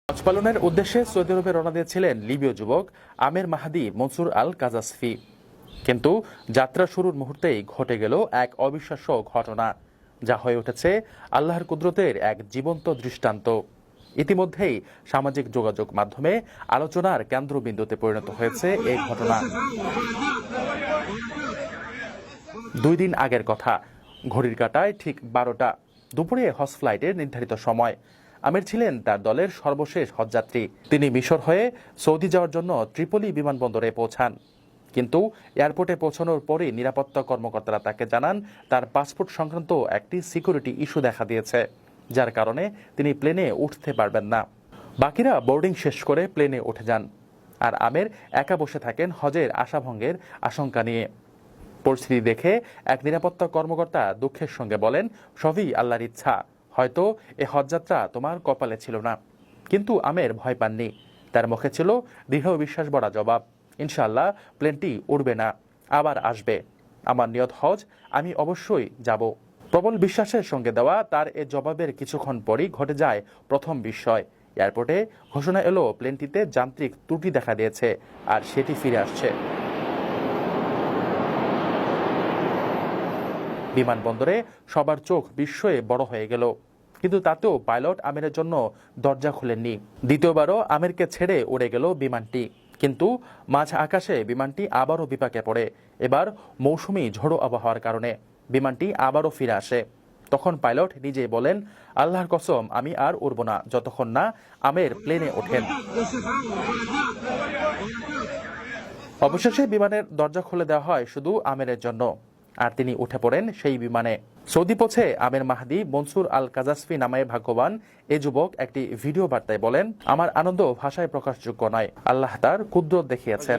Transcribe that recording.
হজ পালনের উদ্দেশ্যে সৌদি আরবে রওনা দিয়েছিলেন লিবীয় যুবক আমের মাহদি মনসুর আল কাজাসফি। কিন্তু যাত্রা শুরুর মুহূর্তেই ঘটে গেল এক অবিশ্বাস্য ঘটনা, যা হয়ে উঠেছে আল্লাহর কুদরতের এক জীবন্ত দৃষ্টান্ত। ইতিমধ্যেই সামাজিক যোগাযোগ মাধ্যমে আলোচনার কেন্দ্রবিন্দুতে পরিণত হয়েছে এই ঘটনা। 2 দিন আগের কথা, ঘড়ির কাঁটায় ঠিক 12টা দুপুরে হজ ফ্লাইটের নির্ধারিত সময়। আমির ছিলেন তার দলের সর্বশেষ হজযাত্রী। তিনি মিশর হয়ে সৌদি যাওয়ার জন্য ত্রিপলি বিমানবন্দরে পৌঁছান। কিন্তু এয়ারপোর্টে পৌঁছানোর পরই নিরাপত্তা কর্মকর্তারা তাকে জানান তার পাসপোর্ট সংক্রান্ত একটি সিকিউরিটি ইস্যু দেখা দিয়েছে, যার কারণে তিনি প্লেনে উঠতে পারবেন না। বাকিরা বোর্ডিং শেষ করে প্লেনে উঠে যান, আর আমের একা বসে থাকেন হজের আশাভঙ্গের আশঙ্কা নিয়ে। পরিস্থিতি দেখে এক নিরাপত্তা কর্মকর্তা দুঃখের সঙ্গে বলেন, সবই আল্লাহর ইচ্ছা, হয়তো এ হজযাত্রা তোমার কপালে ছিল না। কিন্তু আমের ভয় পাননি। তার মুখে ছিল দৃঢ় বিশ্বাস ভরা জবাব, ইনশাআল্লাহ প্লেনটি উড়বে না, আবার আসবে। আমার নিয়ত হজ, আমি অবশ্যই যাব। প্রবল বিশ্বাসের সঙ্গে দেওয়া তার এ জবাবের কিছুক্ষণ পরই ঘটে যায় প্রথম বিস্ময়। এয়ারপোর্টে ঘোষণা এলো প্লেনটিতে যান্ত্রিক ত্রুটি দেখা দিয়েছে আর সেটি ফিরে আসছে। বিমানবন্দরে সবার চোখ বিস্ময়ে বড় হয়ে গেল, কিন্তু তাতেও পাইলট আমিরের জন্য দরজা খুলেননি। দ্বিতীয়বারও আমিরকে ছেড়ে উড়ে গেল বিমানটি, কিন্তু মাঝ আকাশে বিমানটি আবারও বিপাকে পড়ে। এবার মৌসুমি ঝোড়ো আবহাওয়ার কারণে বিমানটি আবারও ফিরে আসে। তখন পাইলট নিজেই বলেন, আল্লাহর কসম, আমি আর উড়ব না যতক্ষণ না আমের প্লেনে ওঠেন। অবশেষে বিমানের দরজা খুলে দেওয়া হয় শুধু আমেরের জন্য, আর তিনি উঠে পড়েন সেই বিমানে। সৌদি পৌঁছে আমের মাহদি মনসুর আল কাজাসফি নামে ভাগ্যবান এ যুবক একটি ভিডিও বার্তায় বলেন, আমার আনন্দ ভাষায় প্রকাশযোগ্য নয়। আল্লাহ তার কুদরত দেখিয়েছেন।